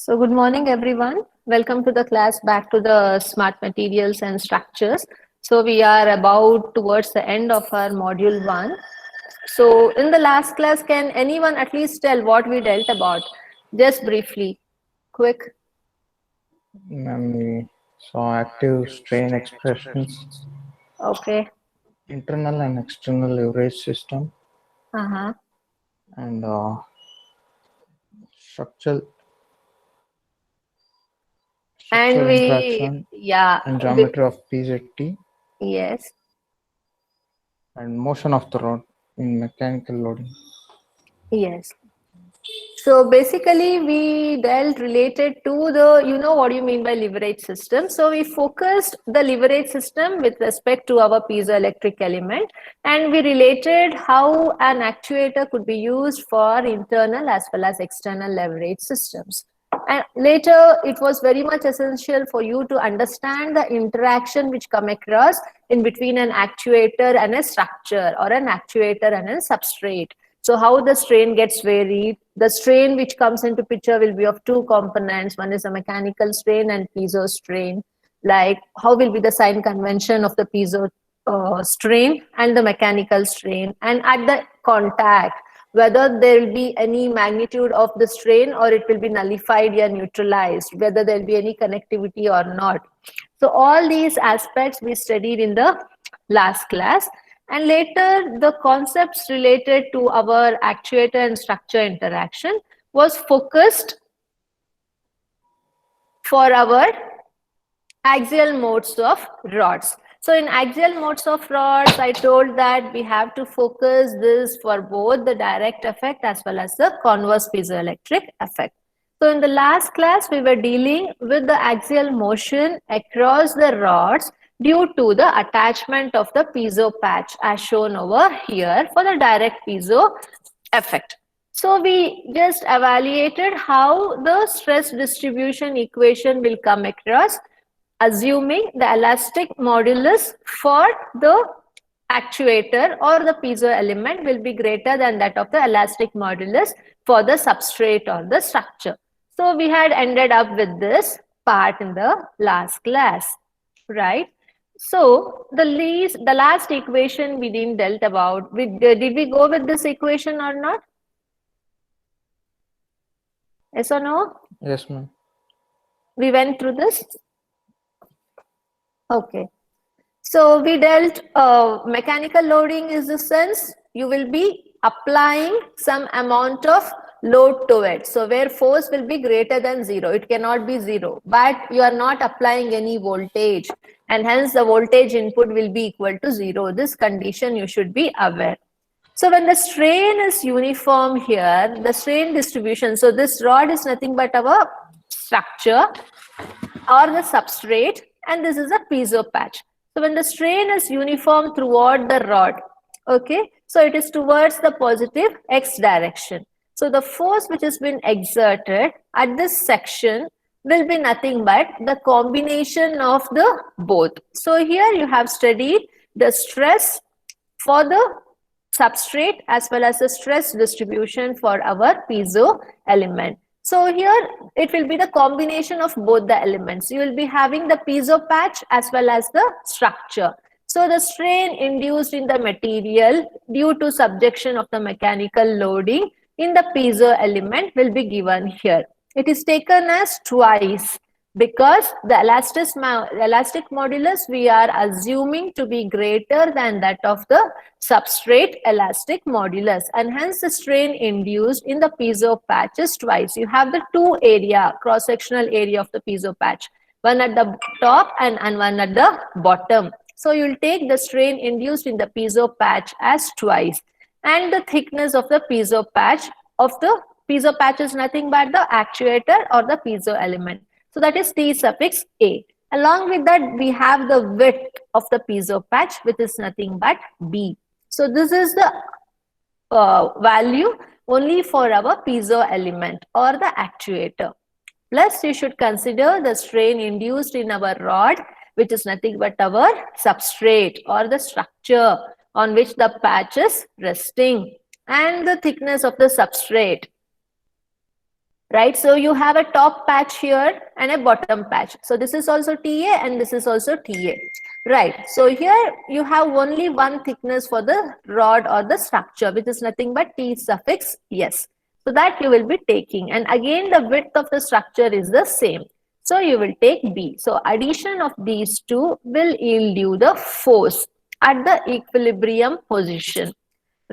So good morning, everyone. Welcome to the class back to the smart materials and structures. So we are about towards the end of our module 1. So in the last class, can anyone at least tell what we dealt about? Just briefly, quick. And we saw active strain expressions, Okay. internal and external leverage system, Uh-huh. and structural And interaction and we, geometry of PZT yes. and motion of the rod in mechanical loading. Yes. So basically, we dealt related to the, what do you mean by leverage system? So we focused the leverage system with respect to our piezoelectric element, and we related how an actuator could be used for internal as well as external leverage systems. And later, it was very much essential for you to understand the interaction which come across in between an actuator and a structure, or an actuator and a substrate. So how the strain gets varied. The strain which comes into picture will be of two components. One is a mechanical strain and piezo strain. Like how will be the sign convention of the piezo strain and the mechanical strain, and at the contact, whether there will be any magnitude of the strain or it will be nullified or neutralized, whether there will be any connectivity or not. So all these aspects we studied in the last class. And later, the concepts related to our actuator and structure interaction was focused for our axial modes of rods. So in axial modes of rods, I told that we have to focus this for both the direct effect as well as the converse piezoelectric effect. So in the last class, we were dealing with the axial motion across the rods due to the attachment of the piezo patch as shown over here for the direct piezo effect. So we just evaluated how the stress distribution equation will come across, assuming the elastic modulus for the actuator or the piezo element will be greater than that of the elastic modulus for the substrate or the structure. So we had ended up with this part in the last class, right? So the last equation we didn't dealt about. Did we go with this equation or not? Yes or no? Yes, ma'am. We went through this. Okay. So we dealt mechanical loading is the sense you will be applying some amount of load to it. So where force will be greater than 0, it cannot be 0, but you are not applying any voltage, and hence the voltage input will be equal to 0. This condition you should be aware. So when the strain is uniform here, the strain distribution, so this rod is nothing but our structure or the substrate, and this is a piezo patch. So when the strain is uniform throughout the rod, okay, so it is towards the positive x direction. So the force which has been exerted at this section will be nothing but the combination of the both. So here you have studied the stress for the substrate as well as the stress distribution for our piezo element. So here it will be the combination of both the elements. You will be having the piezo patch as well as the structure. So the strain induced in the material due to subjection of the mechanical loading in the piezo element will be given here. It is taken as twice because the elastic modulus we are assuming to be greater than that of the substrate elastic modulus, and hence the strain induced in the piezo patch is twice. You have the two area, cross-sectional area of the piezo patch, one at the top and one at the bottom. So you will take the strain induced in the piezo patch as twice, and the thickness of the piezo patch is nothing but the actuator or the piezo element. So that is T suffix A. Along with that, we have the width of the piezo patch, which is nothing but B. So this is the value only for our piezo element or the actuator. Plus, you should consider the strain induced in our rod, which is nothing but our substrate or the structure on which the patch is resting, and the thickness of the substrate, right? So you have a top patch here and a bottom patch. So this is also TA and this is also TA, right? So here you have only one thickness for the rod or the structure, which is nothing but T suffix S. So that you will be taking, and again the width of the structure is the same. So you will take B. So addition of these two will yield you the force at the equilibrium position,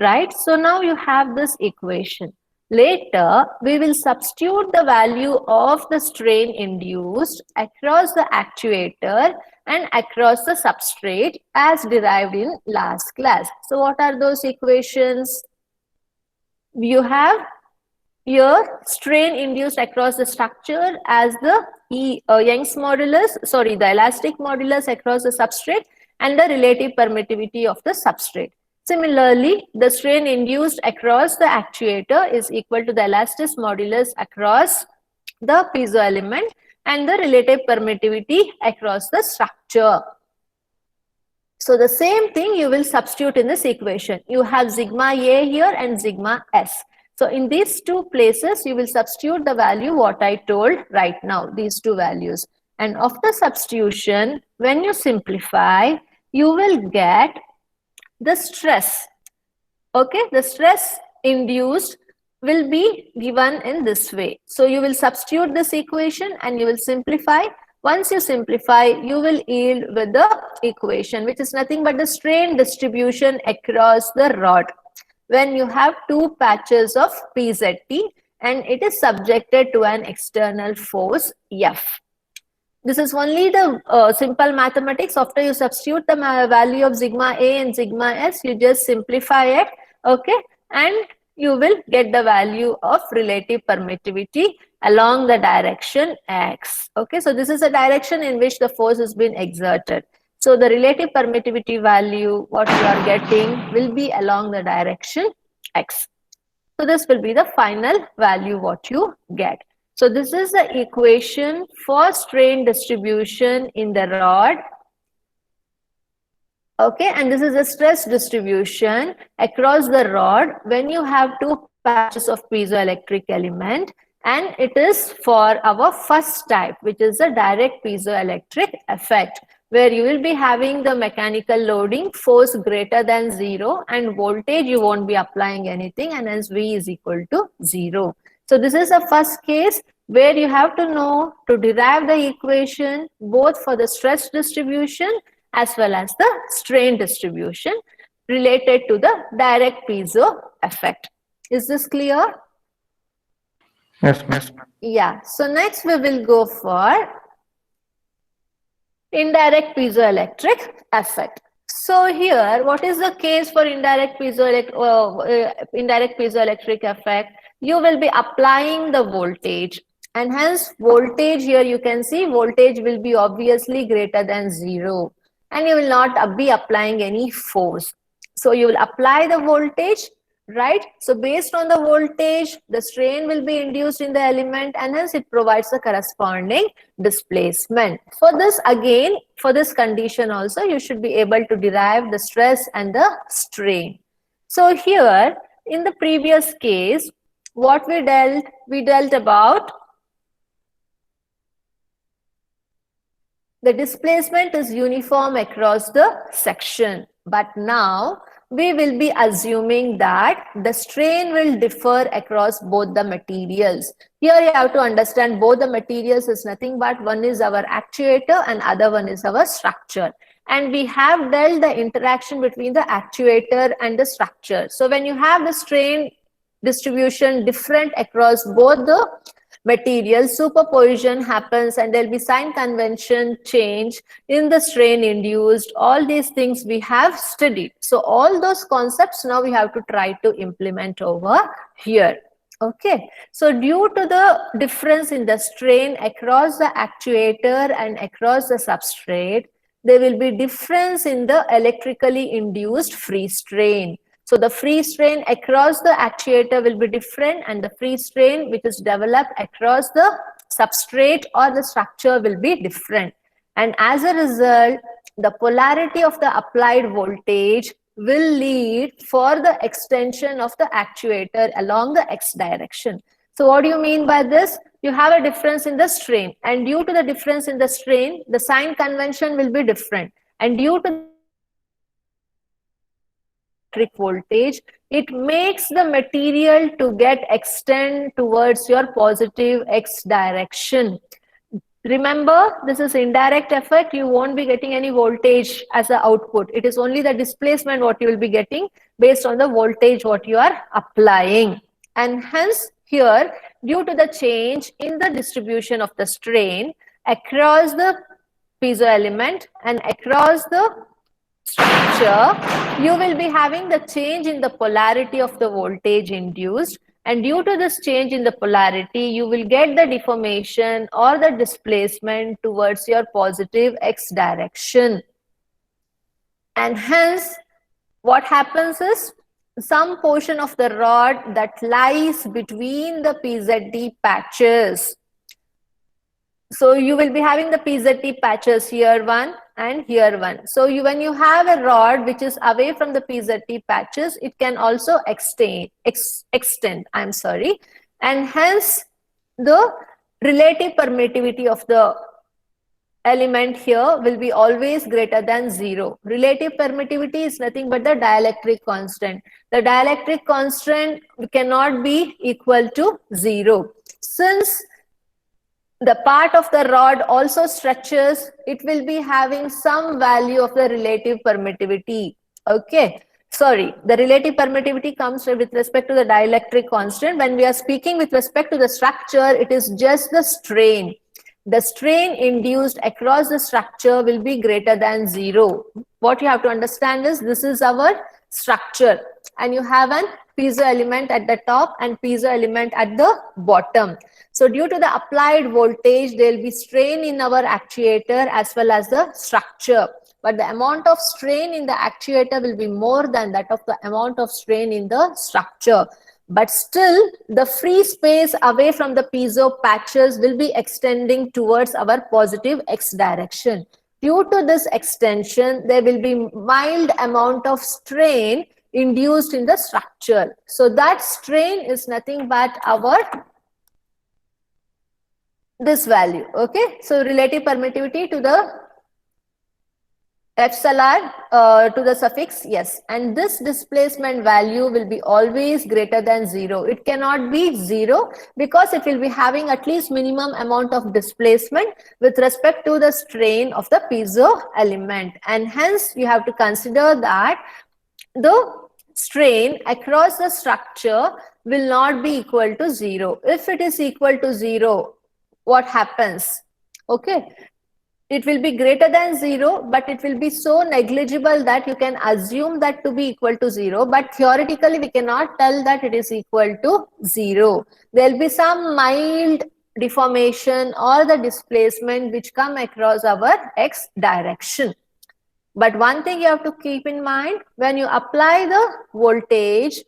right? So now you have this equation. Later, we will substitute the value of the strain induced across the actuator and across the substrate as derived in last class. So what are those equations? You have your strain induced across the structure as the Young's modulus, sorry, the elastic modulus across the substrate and the relative permittivity of the substrate. Similarly, the strain induced across the actuator is equal to the elastic modulus across the piezo element and the relative permittivity across the structure. So the same thing you will substitute in this equation. You have sigma A here and sigma S. So in these two places, you will substitute the value what I told right now, these two values. And of the substitution, when you simplify, you will get the stress. Okay, the stress induced will be given in this way. So you will substitute this equation and you will simplify. Once you simplify, you will yield with the equation, which is nothing but the strain distribution across the rod. When you have two patches of PZT and it is subjected to an external force F. This is only the simple mathematics. After you substitute the value of sigma A and sigma S, you just simplify it, okay, and you will get the value of relative permittivity along the direction X. Okay, so this is the direction in which the force has been exerted. So the relative permittivity value, what you are getting, will be along the direction X. So this will be the final value what you get. So this is the equation for strain distribution in the rod. Okay, and this is the stress distribution across the rod when you have two patches of piezoelectric element, and it is for our first type, which is the direct piezoelectric effect, where you will be having the mechanical loading force greater than 0 and voltage you won't be applying anything, and hence V is equal to 0. So this is the first case where you have to know to derive the equation both for the stress distribution as well as the strain distribution related to the direct piezo effect. Is this clear? Yes, miss. Yeah. So next we will go for indirect piezoelectric effect. So here, what is the case for indirect piezoelectric effect? You will be applying the voltage, and hence voltage here you can see voltage will be obviously greater than 0, and you will not be applying any force. So you will apply the voltage, right? So based on the voltage, the strain will be induced in the element, and hence it provides the corresponding displacement. For this, again, for this condition also, you should be able to derive the stress and the strain. So here, in the previous case, what we dealt about the displacement is uniform across the section, but now we will be assuming that the strain will differ across both the materials. Here you have to understand both the materials is nothing but one is our actuator and other one is our structure. And we have dealt the interaction between the actuator and the structure. So when you have the strain distribution different across both the materials, superposition happens and there will be sign convention change in the strain induced. All these things we have studied. So all those concepts now we have to try to implement over here. Okay, so due to the difference in the strain across the actuator and across the substrate, there will be difference in the electrically induced free strain. So the free strain across the actuator will be different, and the free strain which is developed across the substrate or the structure will be different. And as a result, the polarity of the applied voltage will lead for the extension of the actuator along the X direction. So what do you mean by this? You have a difference in the strain, and due to the difference in the strain, the sign convention will be different, and due to electric voltage, it makes the material to get extend towards your positive x direction. Remember, this is indirect effect. You won't be getting any voltage as the output. It is only the displacement what you will be getting based on the voltage what you are applying. And hence here, due to the change in the distribution of the strain across the piezo element and across the structure, you will be having the change in the polarity of the voltage induced, and due to this change in the polarity, you will get the deformation or the displacement towards your positive x direction. And hence, what happens is, some portion of the rod that lies between the PZT patches. So you will be having the PZT patches here one and here one. So when you have a rod which is away from the PZT patches, it can also extend, and hence the relative permittivity of the element here will be always greater than 0. Relative permittivity is nothing but the dielectric constant. The dielectric constant cannot be equal to 0. Since the part of the rod also stretches, it will be having some value of the relative permittivity. Okay. Sorry, the relative permittivity comes with respect to the dielectric constant. When we are speaking with respect to the structure, it is just the strain. The strain induced across the structure will be greater than 0. What you have to understand is, this is our structure, and you have an piezo element at the top and piezo element at the bottom. So due to the applied voltage, there will be strain in our actuator as well as the structure. But the amount of strain in the actuator will be more than that of the amount of strain in the structure. But still, the free space away from the piezo patches will be extending towards our positive x direction. Due to this extension, there will be mild amount of strain induced in the structure. So that strain is nothing but our this value. Okay, so relative permittivity to the epsilon to the suffix yes, and this displacement value will be always greater than 0. It cannot be 0 because it will be having at least minimum amount of displacement with respect to the strain of the piezo element, and hence you have to consider that the strain across the structure will not be equal to 0. If it is equal to 0, what happens? Okay, it will be greater than 0, but it will be so negligible that you can assume that to be equal to 0, but theoretically we cannot tell that it is equal to 0. There will be some mild deformation or the displacement which come across our x direction. But one thing you have to keep in mind, when you apply the voltage,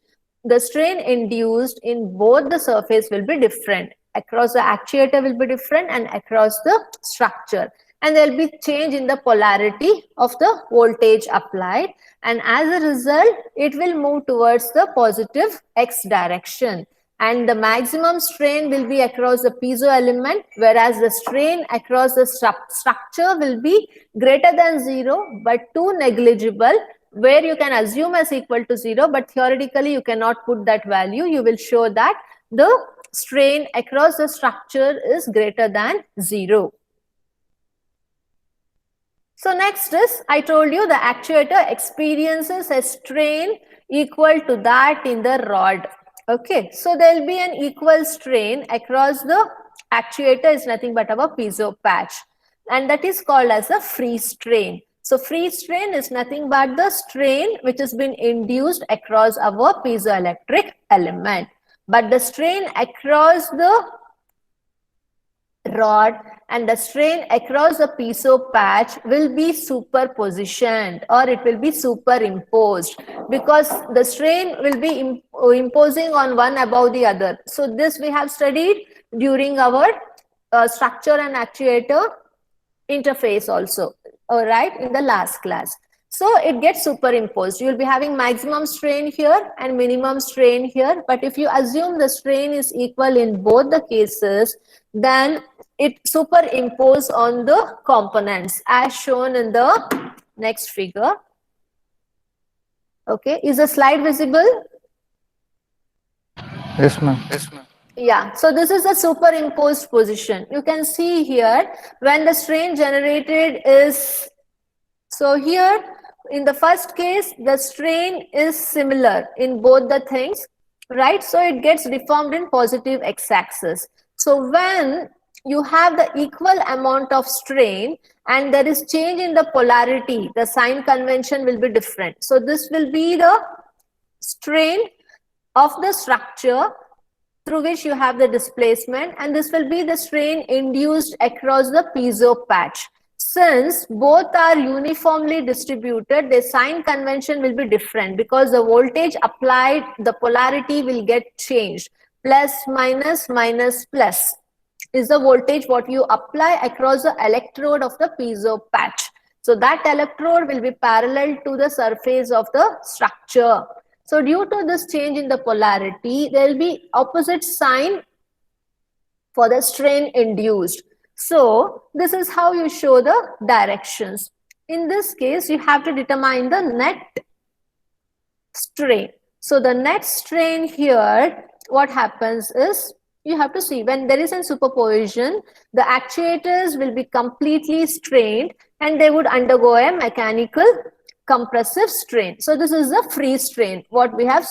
the strain induced in both the surface will be different. Across the actuator will be different and across the structure. And there will be change in the polarity of the voltage applied. And as a result, it will move towards the positive x direction. And the maximum strain will be across the piezo element, whereas the strain across the structure will be greater than 0, but too negligible, where you can assume as equal to 0, but theoretically you cannot put that value. You will show that the strain across the structure is greater than 0. So next is, I told you the actuator experiences a strain equal to that in the rod. Okay, so there will be an equal strain across the actuator is nothing but our piezo patch, and that is called as a free strain. So free strain is nothing but the strain which has been induced across our piezoelectric element. But the strain across the rod and the strain across the piezo patch will be superpositioned, or it will be superimposed, because the strain will be imposing on one above the other. So this we have studied during our structure and actuator interface also, all right, in the last class. So it gets superimposed. You will be having maximum strain here and minimum strain here. But if you assume the strain is equal in both the cases, then it superimposes on the components as shown in the next figure. Okay, is the slide visible? Yes, ma'am. Yeah, so this is a superimposed position. You can see here when the strain generated is, so here in the first case, the strain is similar in both the things, right? So it gets deformed in positive x-axis. So when you have the equal amount of strain and there is change in the polarity, the sign convention will be different. So this will be the strain of the structure through which you have the displacement, and this will be the strain induced across the piezo patch. Since both are uniformly distributed, the sign convention will be different because the voltage applied, the polarity will get changed. Plus, minus, minus, plus is the voltage what you apply across the electrode of the piezo patch. So that electrode will be parallel to the surface of the structure. So due to this change in the polarity, there will be opposite sign for the strain induced. So this is how you show the directions. In this case, you have to determine the net strain. So the net strain here, what happens is, you have to see when there is a superposition, the actuators will be completely strained and they would undergo a mechanical compressive strain. So this is the free strain, what we have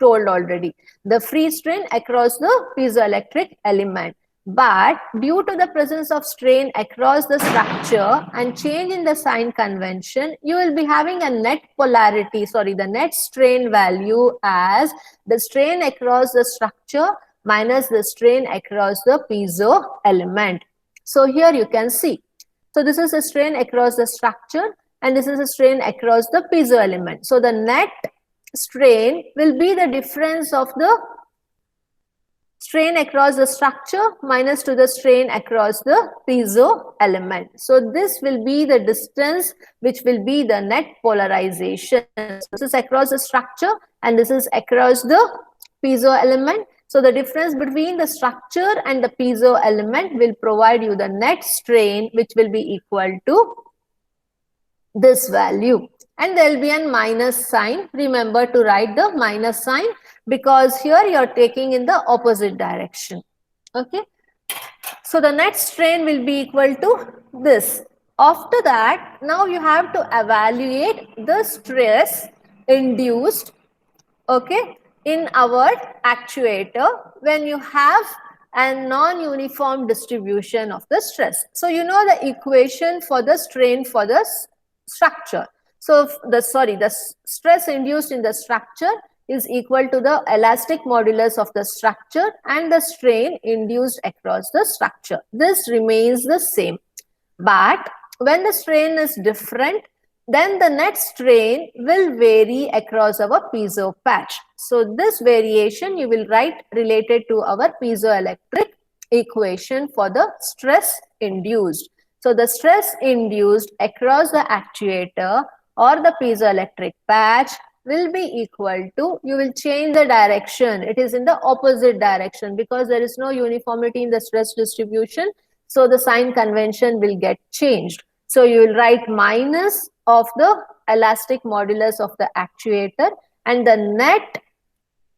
told already, the free strain across the piezoelectric element. But due to the presence of strain across the structure and change in the sign convention, you will be having a net polarity, the net strain value as the strain across the structure minus the strain across the piezo element. So here you can see. So this is a strain across the structure and this is a strain across the piezo element. So the net strain will be the difference of the strain across the structure minus to the strain across the piezo element. So this will be the distance which will be the net polarization. So this is across the structure and this is across the piezo element. So the difference between the structure and the piezo element will provide you the net strain, which will be equal to this value. And there will be a minus sign. Remember to write the minus sign because here you are taking in the opposite direction. Okay. So the net strain will be equal to this. After that, now you have to evaluate the stress induced, okay, in our actuator when you have a non-uniform distribution of the stress. So you know the equation for the strain for the structure. So the stress induced in the structure is equal to the elastic modulus of the structure and the strain induced across the structure. This remains the same. But when the strain is different, then the net strain will vary across our piezo patch. So this variation you will write related to our piezoelectric equation for the stress induced. So the stress induced across the actuator or the piezoelectric patch will be equal to, you will change the direction. It is in the opposite direction because there is no uniformity in the stress distribution. So the sign convention will get changed. So you will write minus of the elastic modulus of the actuator and the net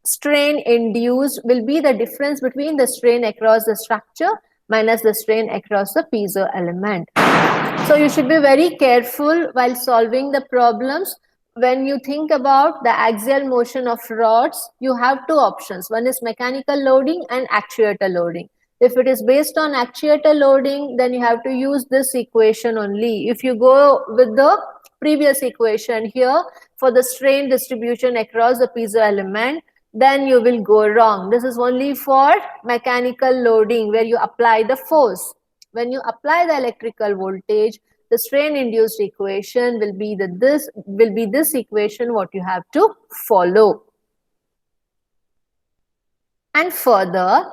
strain induced will be the difference between the strain across the structure minus the strain across the piezo element. So you should be very careful while solving the problems. When you think about the axial motion of rods, you have two options. One is mechanical loading and actuator loading. If it is based on actuator loading, then you have to use this equation only. If you go with the previous equation here for the strain distribution across the piezo element, then you will go wrong. This is only for mechanical loading where you apply the force. When you apply the electrical voltage, the strain induced equation will be this equation what you have to follow. And further,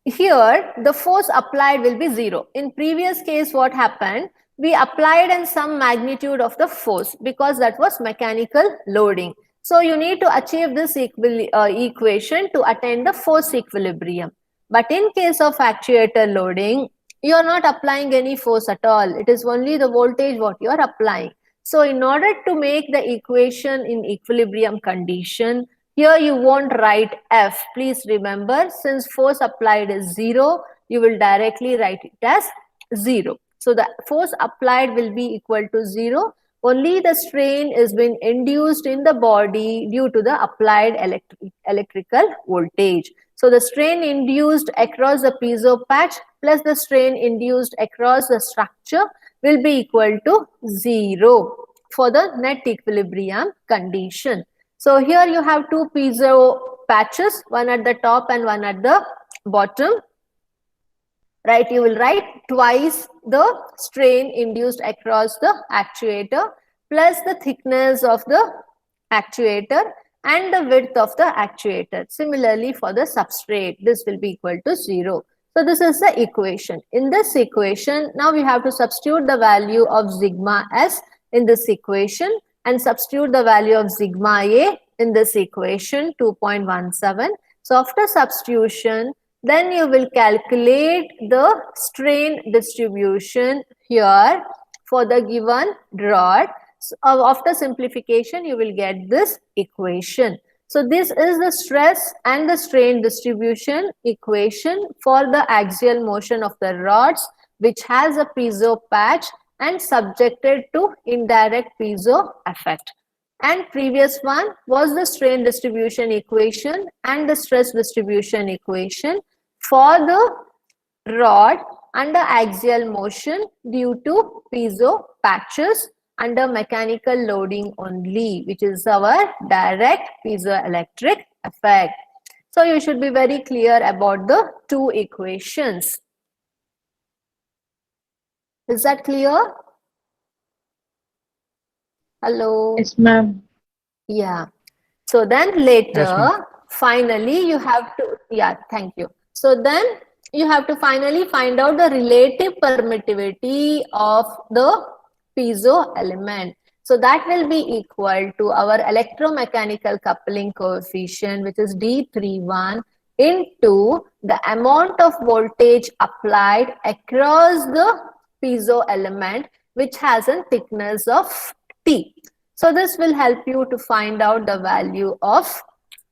here the force applied will be 0. In previous case, what happened? we applied in some magnitude of the force because that was mechanical loading. So you need to achieve this equation to attain the force equilibrium. But in case of actuator loading, you are not applying any force at all. It is only the voltage what you are applying. So in order to make the equation in equilibrium condition, here you won't write F. Please remember, since force applied is 0, you will directly write it as 0. So the force applied will be equal to 0. Only the strain is being induced in the body due to the applied electrical voltage. So the strain induced across the piezo patch plus the strain induced across the structure will be equal to 0 for the net equilibrium condition. So here you have two piezo patches, one at the top and one at the bottom. Right, you will write twice the strain induced across the actuator plus the thickness of the actuator and the width of the actuator. Similarly, for the substrate, this will be equal to 0. So this is the equation. In this equation, now we have to substitute the value of sigma s in this equation and substitute the value of sigma a in this equation 2.17. So after substitution, then you will calculate the strain distribution here for the given rod. So after simplification, you will get this equation. So this is the stress and the strain distribution equation for the axial motion of the rods, which has a piezo patch and subjected to indirect piezo effect. And previous one was the strain distribution equation and the stress distribution equation for the rod under axial motion due to piezo patches under mechanical loading only, which is our direct piezoelectric effect. So you should be very clear about the two equations. Is that clear? Hello? Yes, ma'am. Yeah. So then later, Yes, finally you have to, yeah, thank you. So then you have to finally find out the relative permittivity of the piezo element. So that will be equal to our electromechanical coupling coefficient, which is D31, into the amount of voltage applied across the piezo element, which has a thickness of T. So this will help you to find out the value of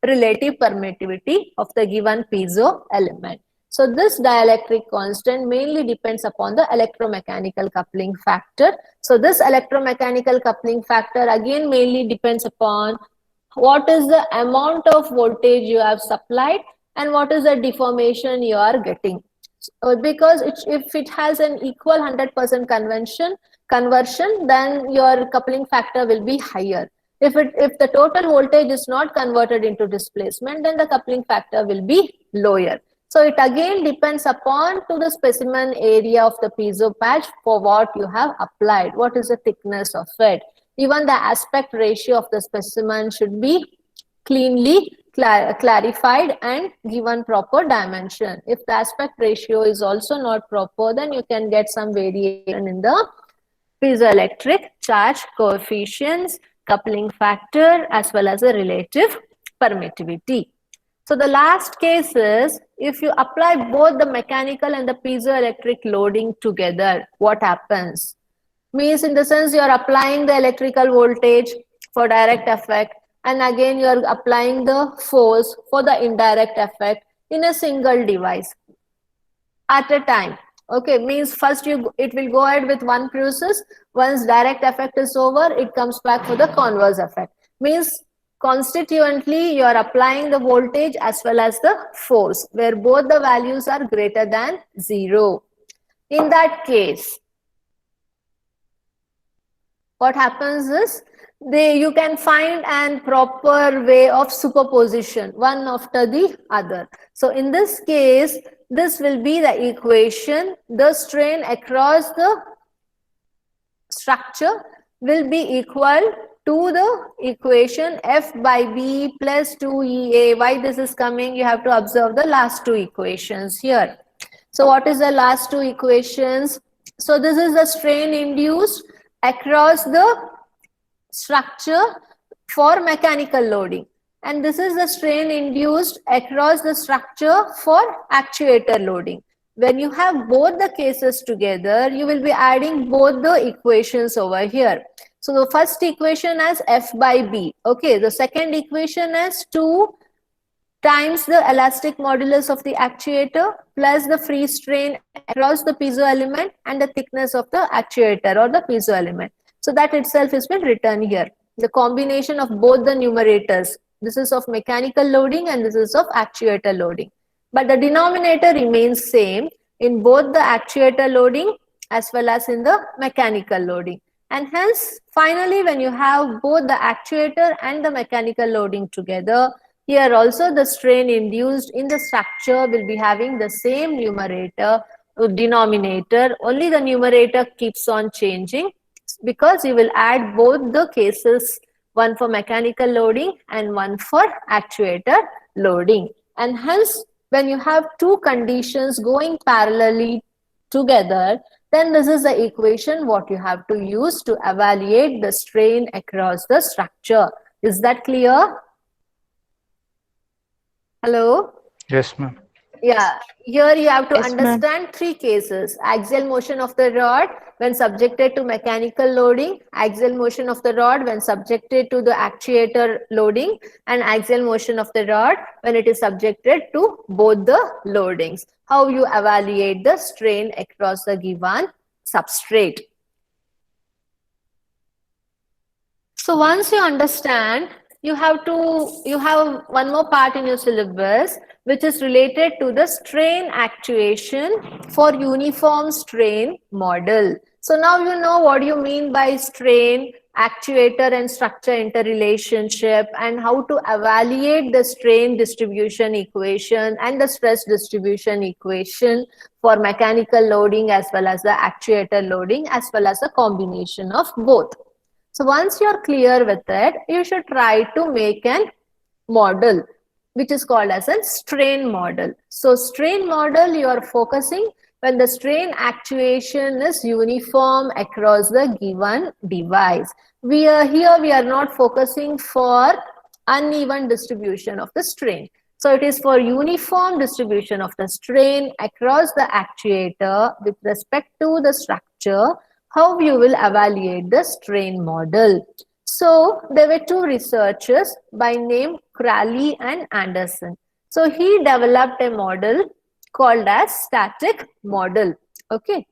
relative permittivity of the given piezo element. So this dielectric constant mainly depends upon the electromechanical coupling factor. So this electromechanical coupling factor again mainly depends upon what is the amount of voltage you have supplied and what is the deformation you are getting. Because if it has an equal 100% conversion, then your coupling factor will be higher. If the total voltage is not converted into displacement, then the coupling factor will be lower. So it again depends upon to the specimen area of the piezo patch for what you have applied. What is the thickness of it? Even the aspect ratio of the specimen should be cleanly clarified and given proper dimension. If the aspect ratio is also not proper, then you can get some variation in the piezoelectric charge coefficients, coupling factor, as well as the relative permittivity. So the last case is if you apply both the mechanical and the piezoelectric loading together, what happens? Means in the sense you are applying the electrical voltage for direct effect, and again you are applying the force for the indirect effect in a single device at a time. Okay, means first it will go ahead with one process. Once direct effect is over, it comes back for the converse effect. Means constituently you are applying the voltage as well as the force, where both the values are greater than 0. In that case, what happens is you can find an proper way of superposition one after the other. So in this case, this will be the equation. The strain across the structure will be equal to the equation F by B plus 2EA. Why this is coming? You have to observe the last two equations here. So what is the last two equations? So this is the strain induced across the structure for mechanical loading, and this is the strain induced across the structure for actuator loading. When you have both the cases together, you will be adding both the equations over here. So the first equation as F by B. Okay, the second equation as 2 times the elastic modulus of the actuator plus the free strain across the piezo element and the thickness of the actuator or the piezo element. So that itself has been written here. The combination of both the numerators. This is of mechanical loading and this is of actuator loading. But the denominator remains same in both the actuator loading as well as in the mechanical loading. And hence, finally, when you have both the actuator and the mechanical loading together, here also the strain induced in the structure will be having the same numerator, denominator, only the numerator keeps on changing because you will add both the cases, one for mechanical loading and one for actuator loading. And hence, when you have two conditions going parallelly together, then this is the equation what you have to use to evaluate the strain across the structure. Is that clear? Hello? Yes, ma'am. Yeah, here you have to Yes, ma'am. understand three cases. Axial motion of the rod when subjected to mechanical loading, axial motion of the rod when subjected to the actuator loading, and axial motion of the rod when it is subjected to both the loadings. How you evaluate the strain across the given substrate. So once you understand, you have one more part in your syllabus which is related to the strain actuation for uniform strain model. So now you know what you mean by strain, actuator and structure interrelationship, and how to evaluate the strain distribution equation and the stress distribution equation for mechanical loading as well as the actuator loading as well as a combination of both. So once you're clear with it, you should try to make an model which is called as a strain model. So strain model, you are focusing when the strain actuation is uniform across the given device. We are not focusing for uneven distribution of the strain. So it is for uniform distribution of the strain across the actuator with respect to the structure, how you will evaluate the strain model. So there were two researchers by name Crowley and Anderson. So he developed a model called as static model. Okay.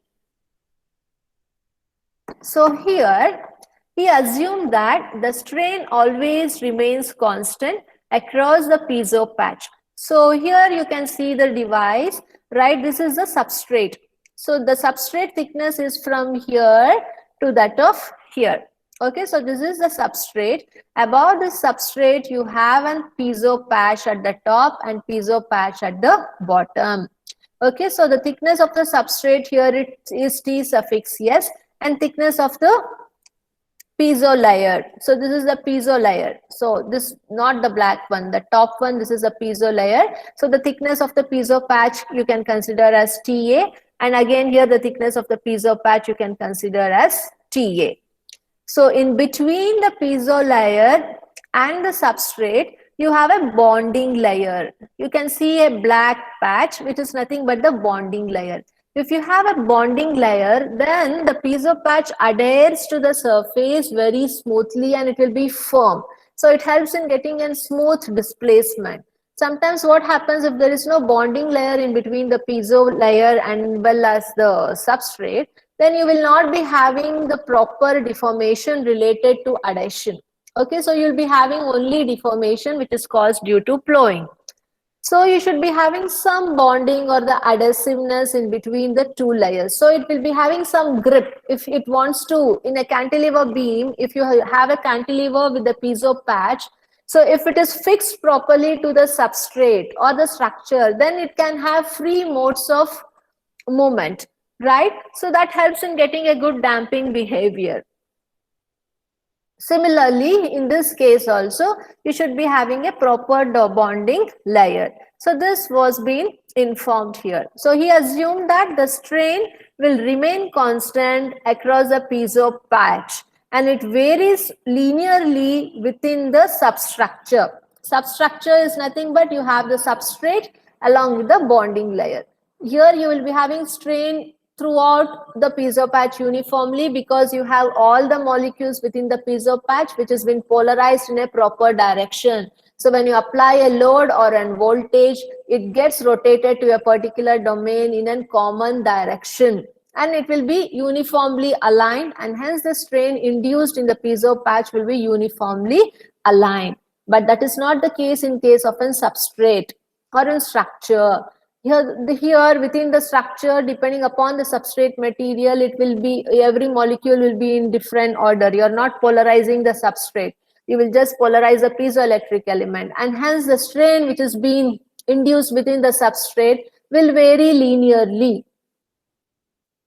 So here he assumed that the strain always remains constant across the piezo patch. So here you can see the device, right? This is the substrate. So the substrate thickness is from here to that of here. Okay, so this is the substrate. Above the substrate, you have a piezo patch at the top and piezo patch at the bottom. Okay, so the thickness of the substrate here it is T suffix S, and thickness of the piezo layer. So this is the piezo layer. So this not the black one, the top one, this is a piezo layer. So the thickness of the piezo patch you can consider as TA, and again here the thickness of the piezo patch you can consider as TA. So in between the piezo layer and the substrate, you have a bonding layer. You can see a black patch, which is nothing but the bonding layer. If you have a bonding layer, then the piezo patch adheres to the surface very smoothly and it will be firm. So it helps in getting a smooth displacement. Sometimes what happens if there is no bonding layer in between the piezo layer and well as the substrate, then you will not be having the proper deformation related to adhesion. Okay, so you'll be having only deformation which is caused due to plowing. So you should be having some bonding or the adhesiveness in between the two layers. So it will be having some grip if it wants to, in a cantilever beam, if you have a cantilever with the piezo patch, so if it is fixed properly to the substrate or the structure, then it can have free modes of movement, right? So that helps in getting a good damping behavior. Similarly, in this case also, you should be having a proper bonding layer. So this was being informed here. So he assumed that the strain will remain constant across the piezo patch and it varies linearly within the substructure. Substructure is nothing but you have the substrate along with the bonding layer. Here you will be having strain throughout the piezo patch uniformly because you have all the molecules within the piezo patch which has been polarized in a proper direction. So when you apply a load or a voltage, it gets rotated to a particular domain in a common direction and it will be uniformly aligned and hence the strain induced in the piezo patch will be uniformly aligned. But that is not the case in case of a substrate or a structure. Here within the structure, depending upon the substrate material, it will be every molecule will be in different order. You are not polarizing the substrate. You will just polarize the piezoelectric element and hence the strain which is being induced within the substrate will vary linearly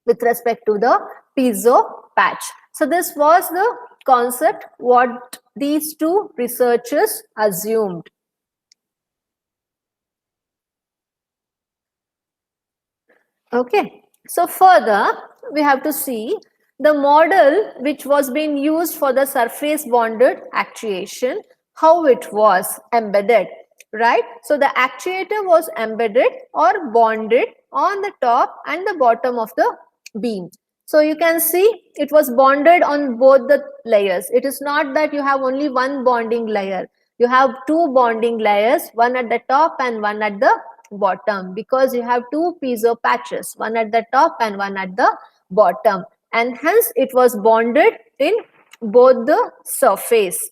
with respect to the piezo patch. So this was the concept what these two researchers assumed. Okay, so further we have to see the model which was being used for the surface bonded actuation, how it was embedded, right? So the actuator was embedded or bonded on the top and the bottom of the beam. So you can see it was bonded on both the layers. It is not that you have only one bonding layer. You have two bonding layers, one at the top and one at the bottom because you have two piezo patches, one at the top and one at the bottom, and hence it was bonded in both the surface.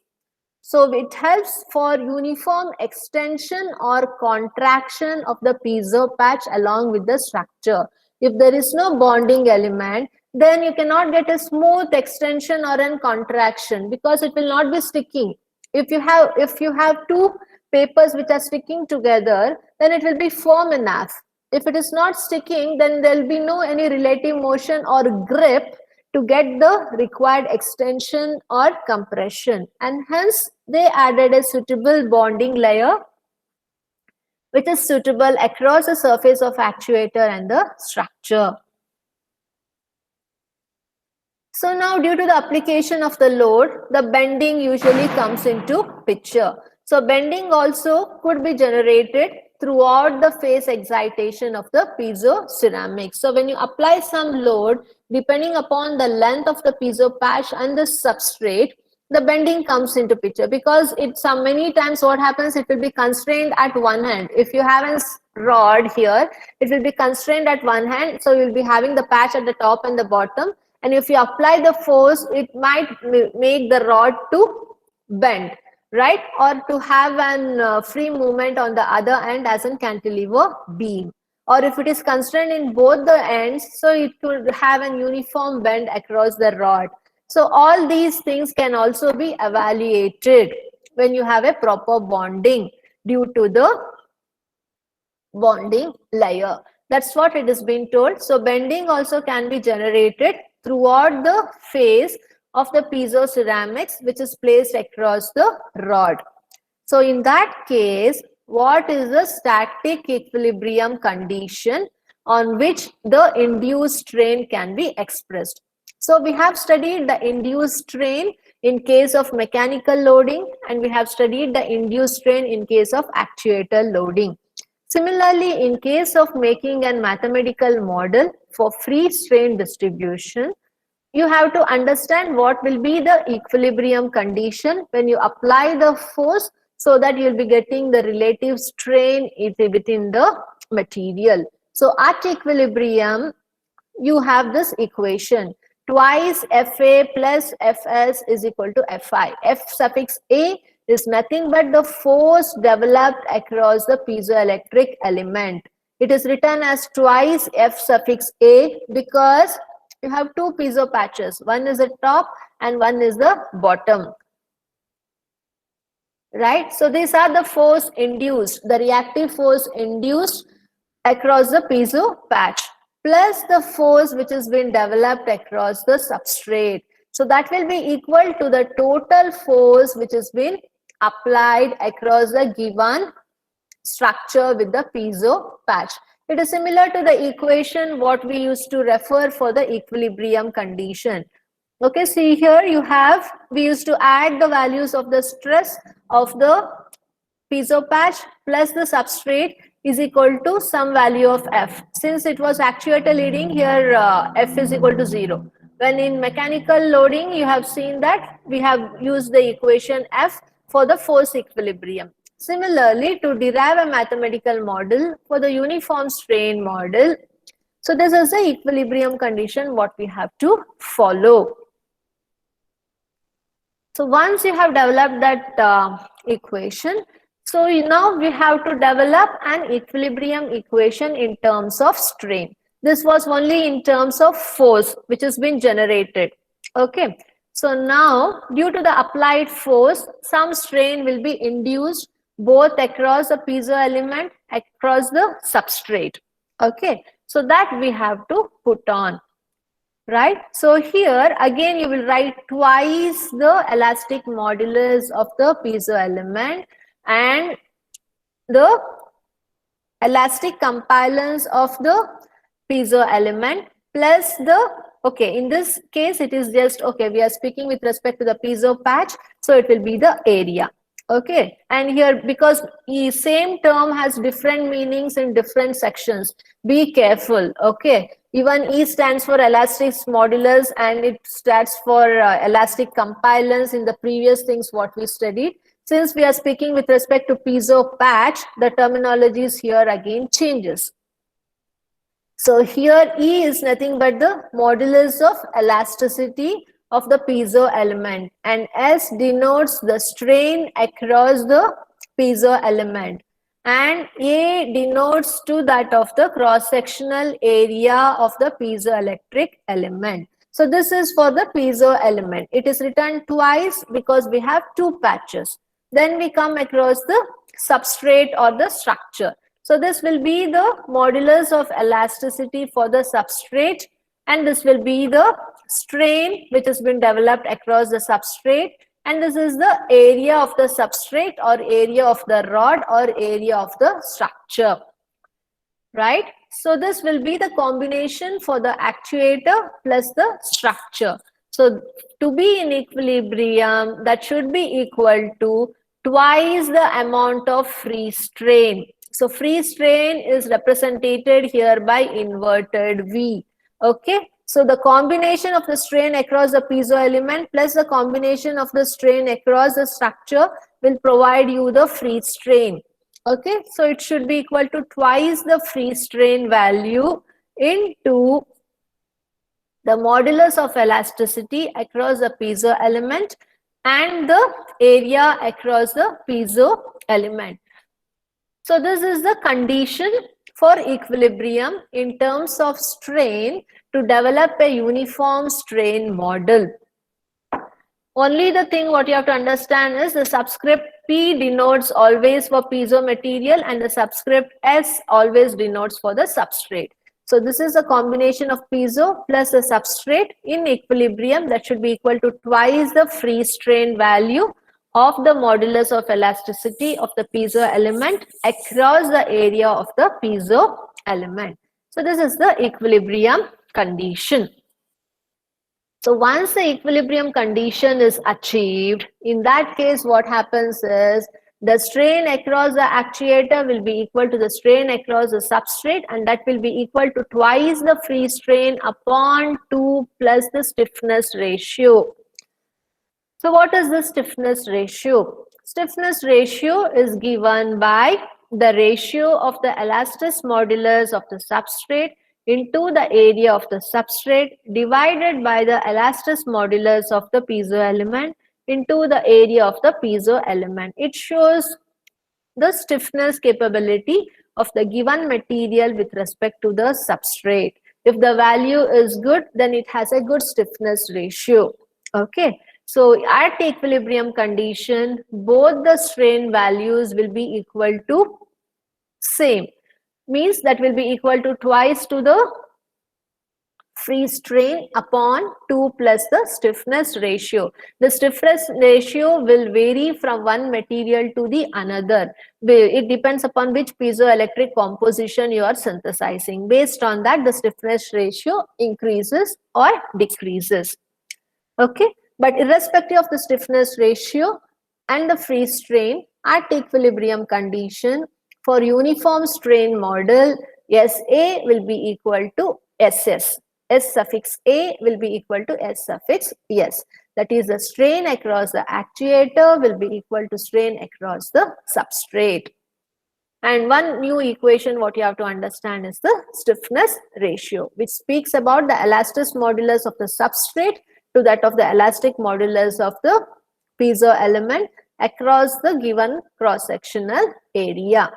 So it helps for uniform extension or contraction of the piezo patch along with the structure. If there is no bonding element, then you cannot get a smooth extension or a contraction because it will not be sticking. If you have two papers which are sticking together, then it will be firm enough. If it is not sticking, then there will be no any relative motion or grip to get the required extension or compression, and hence they added a suitable bonding layer which is suitable across the surface of actuator and the structure. So now due to the application of the load, the bending usually comes into picture. So bending also could be generated throughout the phase excitation of the piezo ceramics. So when you apply some load, depending upon the length of the piezo patch and the substrate, the bending comes into picture because it's many times what happens, it will be constrained at one end. If you have a rod here, it will be constrained at one hand. So you'll be having the patch at the top and the bottom. And if you apply the force, it might make the rod to bend, right? Or to have an free movement on the other end as in cantilever beam. Or if it is constrained in both the ends, so it could have an uniform bend across the rod. So all these things can also be evaluated when you have a proper bonding due to the bonding layer. That's what it is being told. So bending also can be generated throughout the phase of the piezo ceramics which is placed across the rod. So in that case, what is the static equilibrium condition on which the induced strain can be expressed? So we have studied the induced strain in case of mechanical loading and we have studied the induced strain in case of actuator loading. Similarly, in case of making a mathematical model for free strain distribution, you have to understand what will be the equilibrium condition when you apply the force so that you will be getting the relative strain within the material. So at equilibrium, you have this equation. Twice Fa plus Fs is equal to Fi. F suffix A is nothing but the force developed across the piezoelectric element. It is written as twice F suffix A because you have two piezo patches. One is the top and one is the bottom. Right? So these are the force induced, the reactive force induced across the piezo patch, plus the force which has been developed across the substrate. So that will be equal to the total force which has been applied across the given structure with the piezo patch. It is similar to the equation what we used to refer for the equilibrium condition. Okay, see here we used to add the values of the stress of the piezo patch plus the substrate is equal to some value of F. Since it was actuator leading, here F is equal to 0. When in mechanical loading, you have seen that we have used the equation F for the force equilibrium. Similarly, to derive a mathematical model for the uniform strain model, so this is the equilibrium condition what we have to follow. So once you have developed that equation, so now we have to develop an equilibrium equation in terms of strain. This was only in terms of force which has been generated. Okay. So now due to the applied force, some strain will be induced both across the piezo element, across the substrate. Okay. So that we have to put on. Right. So here again you will write twice the elastic modulus of the piezo element and the elastic compilance of the piezo element plus the, okay, in this case it is just, okay, we are speaking with respect to the piezo patch, so it will be the area. Okay, and here because the same term has different meanings in different sections, be careful. Okay, even E stands for elastic modulus and it stands for elastic compilance in the previous things what we studied. Since we are speaking with respect to piezo patch, the terminologies here again changes. So here E is nothing but the modulus of elasticity of the piezo element and S denotes the strain across the piezo element and A denotes to that of the cross-sectional area of the piezoelectric element. So this is for the piezo element. It is written twice because we have two patches. Then we come across the substrate or the structure. So this will be the modulus of elasticity for the substrate and this will be the strain which has been developed across the substrate and this is the area of the substrate or area of the rod or area of the structure. Right? So this will be the combination for the actuator plus the structure. So to be in equilibrium, that should be equal to twice the amount of free strain. So free strain is represented here by inverted V. Okay. So the combination of the strain across the piezo element plus the combination of the strain across the structure will provide you the free strain. Okay. So it should be equal to twice the free strain value into the modulus of elasticity across the piezo element and the area across the piezo element. So this is the condition for equilibrium in terms of strain to develop a uniform strain model. Only the thing what you have to understand is the subscript P denotes always for piezo material and the subscript S always denotes for the substrate. So this is a combination of piezo plus a substrate in equilibrium that should be equal to twice the free strain value of the modulus of elasticity of the piezo element across the area of the piezo element. So this is the equilibrium condition. So once the equilibrium condition is achieved, in that case what happens is the strain across the actuator will be equal to the strain across the substrate and that will be equal to twice the free strain upon 2 plus the stiffness ratio. So what is the stiffness ratio? Stiffness ratio is given by the ratio of the elastic modulus of the substrate into the area of the substrate divided by the elastic modulus of the piezo element into the area of the piezo element. It shows the stiffness capability of the given material with respect to the substrate. If the value is good, then it has a good stiffness ratio. Okay. So at equilibrium condition, both the strain values will be equal to same. Means that will be equal to twice to the free strain upon 2 plus the stiffness ratio. The stiffness ratio will vary from one material to the another. It depends upon which piezoelectric composition you are synthesizing. Based on that, the stiffness ratio increases or decreases. Okay, but irrespective of the stiffness ratio and the free strain at equilibrium condition, for uniform strain model, SA will be equal to SS. S suffix A will be equal to S suffix S. That is, the strain across the actuator will be equal to strain across the substrate. And one new equation what you have to understand is the stiffness ratio, which speaks about the elastic modulus of the substrate to that of the elastic modulus of the piezo element across the given cross-sectional area.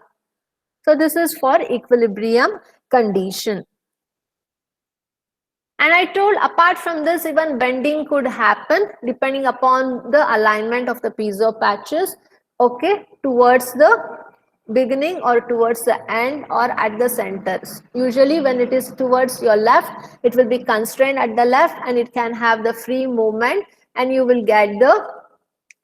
So this is for equilibrium condition. And I told apart from this, even bending could happen depending upon the alignment of the piezo patches, okay, towards the beginning or towards the end or at the centers. Usually when it is towards your left, it will be constrained at the left and it can have the free movement and you will get the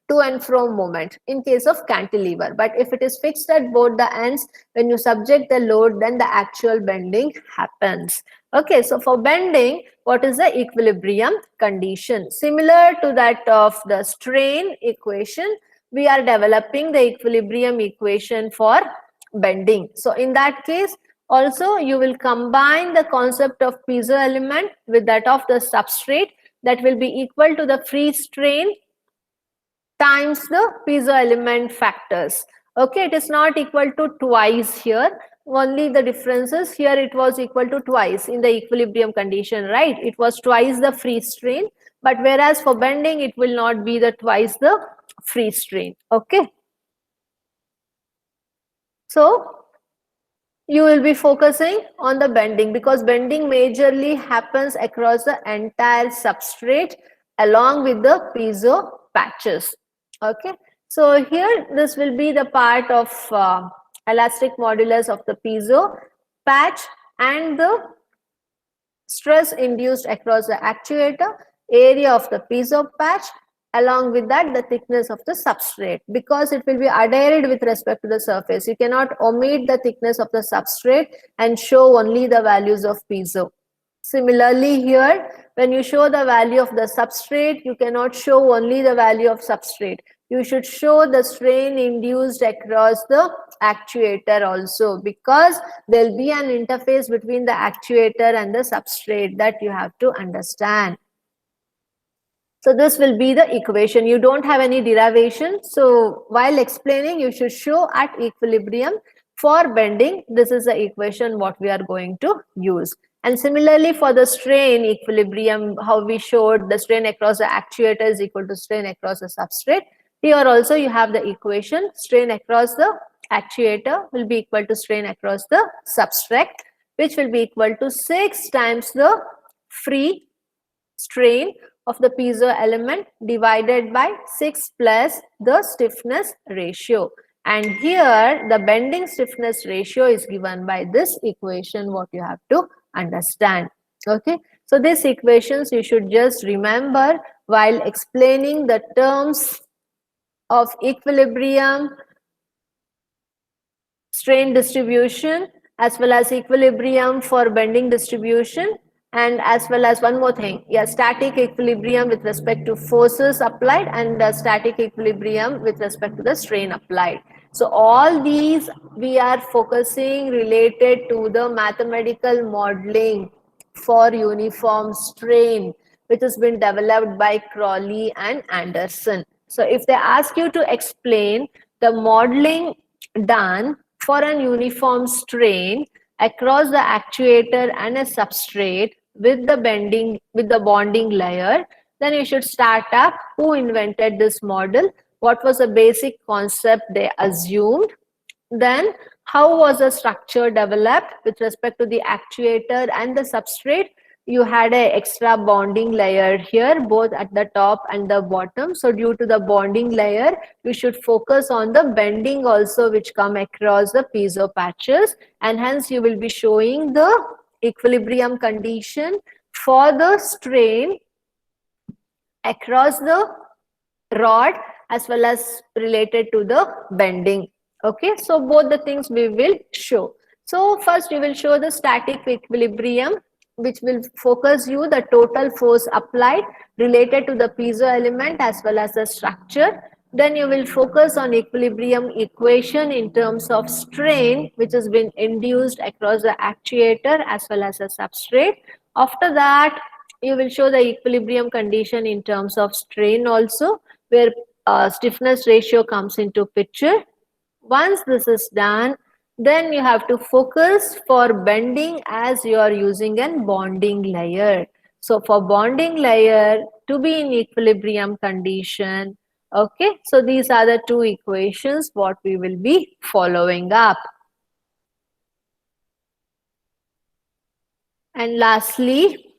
to and fro movement in case of cantilever. But if it is fixed at both the ends, when you subject the load, then the actual bending happens. Okay, so for bending, what is the equilibrium condition? Similar to that of the strain equation, we are developing the equilibrium equation for bending. So in that case, also you will combine the concept of piezo element with that of the substrate, that will be equal to the free strain times the piezo element factors. Okay, it is not equal to twice here. Only the differences here, it was equal to twice in the equilibrium condition, right? It was twice the free strain, but whereas for bending, it will not be the twice the free strain. Okay. So you will be focusing on the bending because bending majorly happens across the entire substrate along with the piezo patches. Okay, so here this will be the part of elastic modulus of the piezo patch and the stress induced across the actuator, area of the piezo patch, along with that the thickness of the substrate, because it will be adhered with respect to the surface. You cannot omit the thickness of the substrate and show only the values of piezo. Similarly here, when you show the value of the substrate, you cannot show only the value of substrate. You should show the strain induced across the actuator also, because there will be an interface between the actuator and the substrate that you have to understand. So this will be the equation. You don't have any derivation. So while explaining, you should show at equilibrium. For bending, this is the equation what we are going to use. And similarly for the strain equilibrium, how we showed the strain across the actuator is equal to strain across the substrate. Here also you have the equation, strain across the actuator will be equal to strain across the substrate, which will be equal to 6 times the free strain of the piezo element divided by 6 plus the stiffness ratio. And here the bending stiffness ratio is given by this equation what you have to understand. Okay, so these equations you should just remember while explaining the terms of equilibrium, strain distribution, as well as equilibrium for bending distribution, and as well as one more thing, yeah, static equilibrium with respect to forces applied and static equilibrium with respect to the strain applied. So all these we are focusing related to the mathematical modeling for uniform strain, which has been developed by Crawley and Anderson. So if they ask you to explain the modeling done for an uniform strain across the actuator and a substrate with the bonding layer, then you should start up who invented this model, what was the basic concept they assumed, then how was the structure developed with respect to the actuator and the substrate. You had an extra bonding layer here, both at the top and the bottom. So due to the bonding layer, you should focus on the bending also which come across the piezo patches, and hence you will be showing the equilibrium condition for the strain across the rod as well as related to the bending. Okay, so both the things we will show. So first we will show the static equilibrium, which will focus you the total force applied related to the piezo element as well as the structure. Then you will focus on equilibrium equation in terms of strain which has been induced across the actuator as well as the substrate. After that, you will show the equilibrium condition in terms of strain also, where stiffness ratio comes into picture. Once this is done, then you have to focus for bending as you are using a bonding layer. So for bonding layer to be in equilibrium condition, okay, so these are the two equations what we will be following up. And lastly,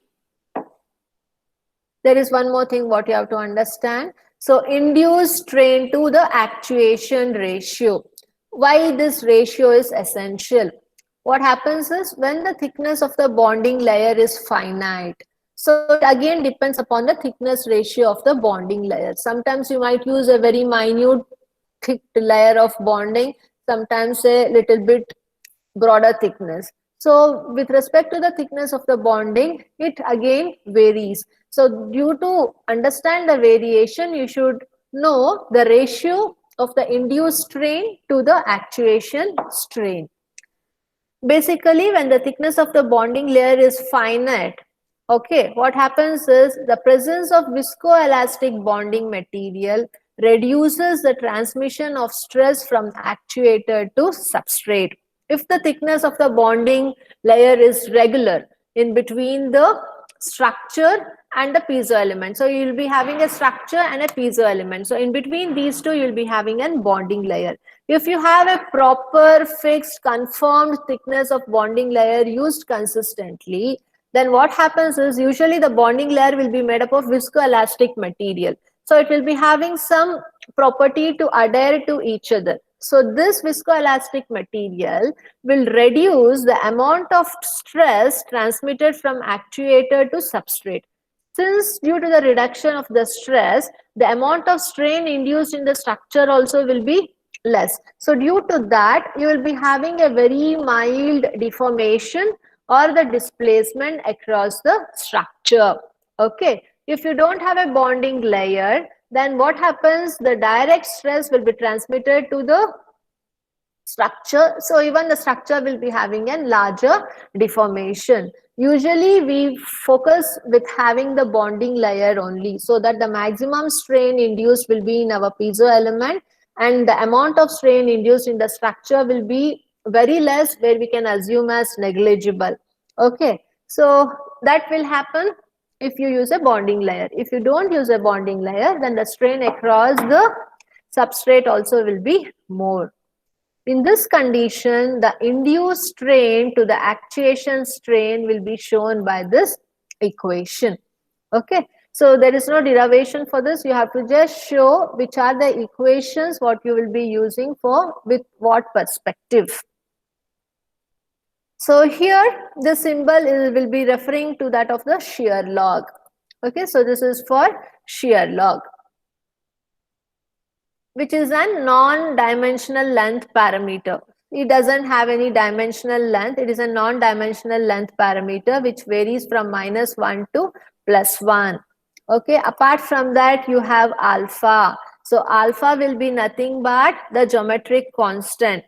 there is one more thing what you have to understand. So induced strain to the actuation ratio. Why this ratio is essential? What happens is when the thickness of the bonding layer is finite, so it again depends upon the thickness ratio of the bonding layer. Sometimes you might use a very minute thick layer of bonding, sometimes a little bit broader thickness. So with respect to the thickness of the bonding, it again varies. So due to understand the variation, you should know the ratio of the induced strain to the actuation strain. Basically, when the thickness of the bonding layer is finite, okay, what happens is the presence of viscoelastic bonding material reduces the transmission of stress from actuator to substrate. If the thickness of the bonding layer is regular in between the structure and the piezo element, so you will be having a structure and a piezo element. So in between these two, you will be having a bonding layer. If you have a proper fixed confirmed thickness of bonding layer used consistently, then what happens is usually the bonding layer will be made up of viscoelastic material. So it will be having some property to adhere to each other. So this viscoelastic material will reduce the amount of stress transmitted from actuator to substrate. Since due to the reduction of the stress, the amount of strain induced in the structure also will be less. So due to that, you will be having a very mild deformation or the displacement across the structure. Okay. If you don't have a bonding layer, then what happens? The direct stress will be transmitted to the structure. So even the structure will be having a larger deformation. Usually we focus with having the bonding layer only, so that the maximum strain induced will be in our piezo element and the amount of strain induced in the structure will be very less, where we can assume as negligible. Okay, so that will happen if you use a bonding layer. If you don't use a bonding layer, then the strain across the substrate also will be more. In this condition, the induced strain to the actuation strain will be shown by this equation. Okay, so there is no derivation for this. You have to just show which are the equations what you will be using for with what perspective. So here the symbol will be referring to that of the shear log. Okay, so this is for shear log, which is a non-dimensional length parameter. It doesn't have any dimensional length. It is a non-dimensional length parameter which varies from -1 to +1. Okay, apart from that, you have alpha. So alpha will be nothing but the geometric constant.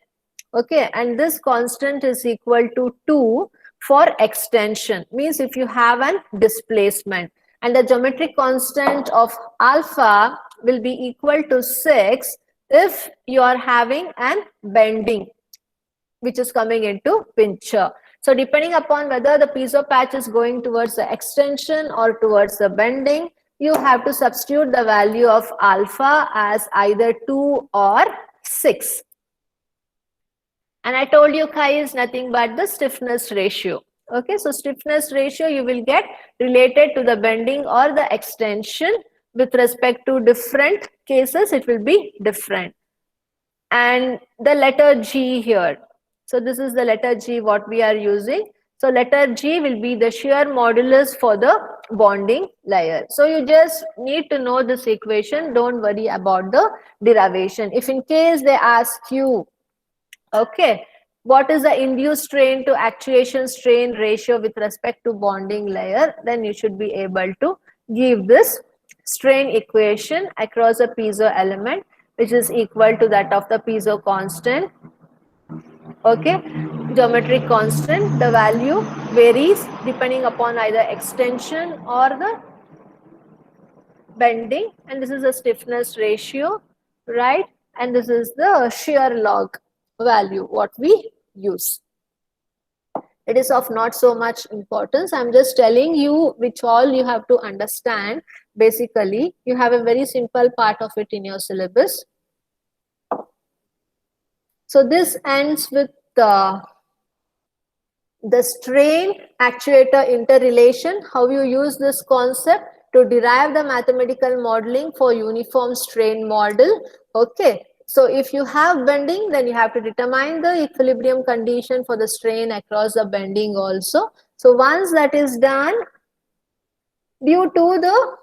Okay, and this constant is equal to 2 for extension. Means if you have a displacement, and the geometric constant of alpha will be equal to 6 if you are having an bending which is coming into pincher. So depending upon whether the piezo patch is going towards the extension or towards the bending, you have to substitute the value of alpha as either 2 or 6. And I told you chi is nothing but the stiffness ratio. Okay, so stiffness ratio you will get related to the bending or the extension. With respect to different cases, it will be different. And the letter G here. So this is the letter G what we are using. So letter G will be the shear modulus for the bonding layer. So you just need to know this equation. Don't worry about the derivation. If in case they ask you, okay, what is the induced strain to actuation strain ratio with respect to bonding layer, then you should be able to give this strain equation across a piezo element, which is equal to that of the piezo constant. Okay, geometric constant, the value varies depending upon either extension or the bending, and this is a stiffness ratio, right? And this is the shear log value what we use. It is of not so much importance. I'm just telling you which all you have to understand. Basically, you have a very simple part of it in your syllabus. So this ends with the strain actuator interrelation, how you use this concept to derive the mathematical modeling for uniform strain model. Okay, so if you have bending, then you have to determine the equilibrium condition for the strain across the bending also. So once that is done, due to the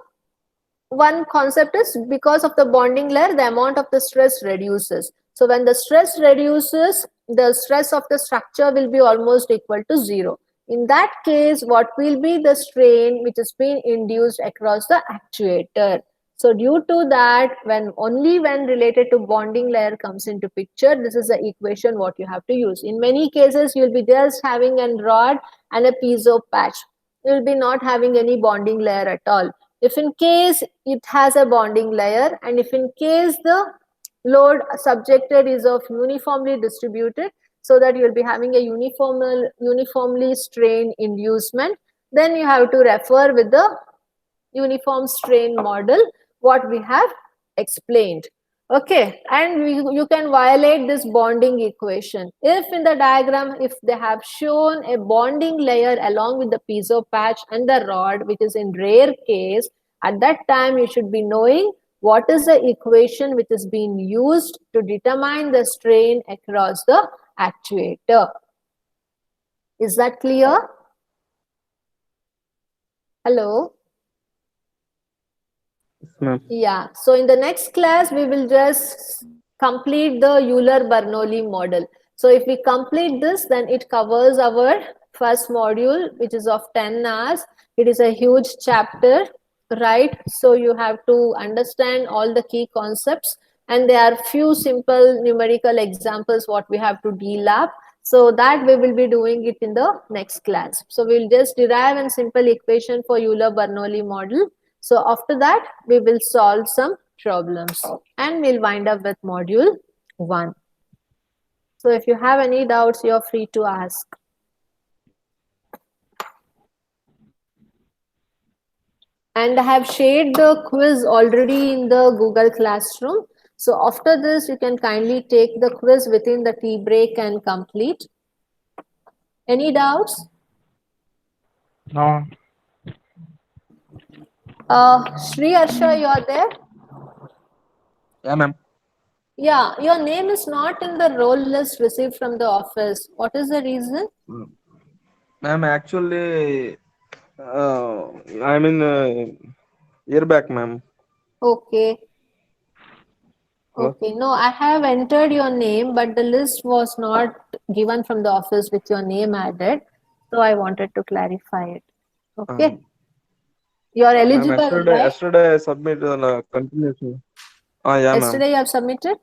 one concept is because of the bonding layer, the amount of the stress reduces. So when the stress reduces, the stress of the structure will be almost equal to 0. In that case, what will be the strain which is being induced across the actuator? So due to that, only when related to bonding layer comes into picture, this is the equation what you have to use. In many cases, you will be just having a rod and a piezo patch. You will be not having any bonding layer at all. If in case it has a bonding layer, and if in case the load subjected is of uniformly distributed, so that you will be having a uniformly strain inducement, then you have to refer with the uniform strain model what we have explained. Okay, and you can violate this bonding equation. If in the diagram, if they have shown a bonding layer along with the piezo patch and the rod, which is in rare case, at that time you should be knowing what is the equation which is being used to determine the strain across the actuator. Is that clear? Hello? Yeah, so in the next class, we will just complete the Euler-Bernoulli model. So if we complete this, then it covers our first module, which is of 10 hours. It is a huge chapter, right? So you have to understand all the key concepts, and there are few simple numerical examples what we have to deal up. So that we will be doing it in the next class. So we'll just derive a simple equation for Euler-Bernoulli model. So after that, we will solve some problems and we'll wind up with module 1. So if you have any doubts, you're free to ask. And I have shared the quiz already in the Google Classroom. So after this, you can kindly take the quiz within the tea break and complete. Any doubts? No. Shri Arsha, you are there? Yeah, ma'am. Yeah, your name is not in the roll list received from the office. What is the reason? Ma'am, actually, I'm in year back, ma'am. Okay. Hello? Okay, no, I have entered your name, but the list was not given from the office with your name added. So I wanted to clarify it. Okay. You are Ma'am, eligible, right? yesterday I submitted a continuation. Yeah, ma'am. Yesterday you have submitted?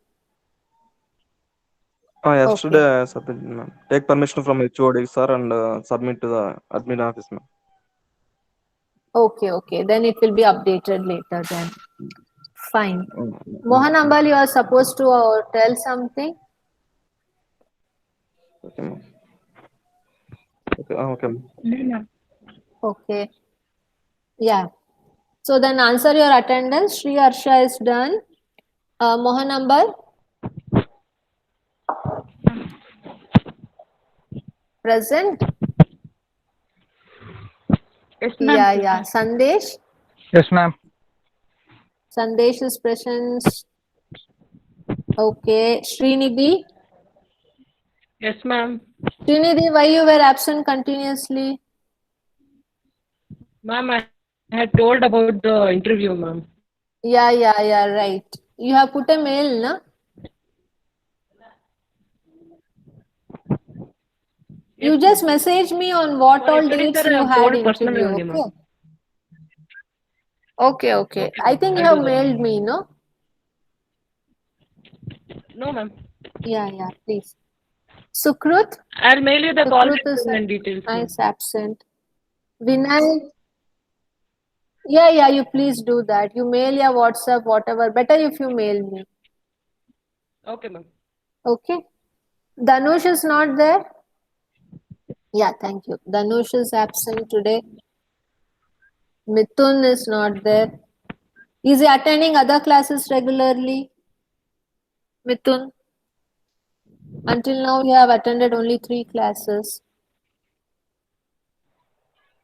Yesterday I submitted, ma'am. Take permission from HOD, sir, and submit to the admin office, ma'am. Okay, okay. Then it will be updated later then. Fine. Mohan Ambal, you are supposed to tell something? Okay, ma'am. Okay, ma'am. Okay. Yeah. So then answer your attendance. Shri Arsha is done. Mohan Ambal? Present? Yes, ma'am. Yeah, yeah. Sandesh? Yes, ma'am. Sandesh is present. Okay. Srinidhi? Yes, ma'am. Srinidhi, why you were absent continuously? Ma'am, I had told about the interview, ma'am. Yeah, right. You have put a mail, na? You just message me on what For all yesterday, dates sir, I you have had told personally interview, only, okay? ma'am. Okay. Okay, I ma'am. think you I'll have do that. mailed me, no? No, ma'am. Yeah, please. Sukrut? I'll mail you the call Sukrut is recording and details, ma'am. nice absent. Vinay? Yeah, you please do that. You mail your WhatsApp, whatever. Better if you mail me. Okay, ma'am. Okay? Danush is not there? Yeah, thank you. Danush is absent today. Mithun is not there. Is he attending other classes regularly? Mithun? Until now, you have attended only 3 classes.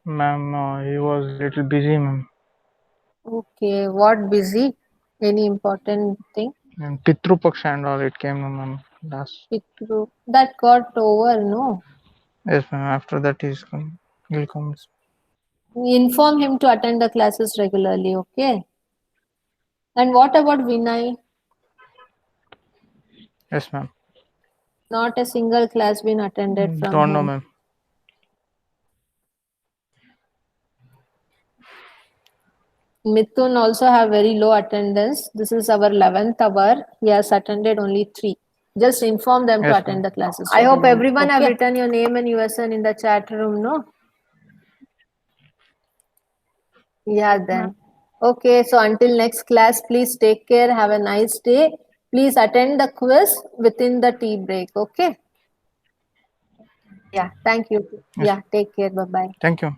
Ma'am, he was little busy, ma'am. Okay, what busy? Any important thing? And Pitru Paksha and all, it came, ma'am, last. Pitru. That got over, no? Yes, ma'am. After that, he'll come. Inform him to attend the classes regularly, okay? And what about Vinay? Yes, ma'am. Not a single class been attended from Don't know, him. ma'am. Mithun also have very low attendance. This is our 11th hour. He has attended only 3. Just inform them to Yes, attend ma'am. the classes. I hope Okay, ma'am. everyone have Okay. written your name and USN in the chat room, no? Yeah, then. Okay, so until next class, please take care. Have a nice day. Please attend the quiz within the tea break, okay? Yeah, thank you. Yes. Yeah, take care. Bye-bye. Thank you.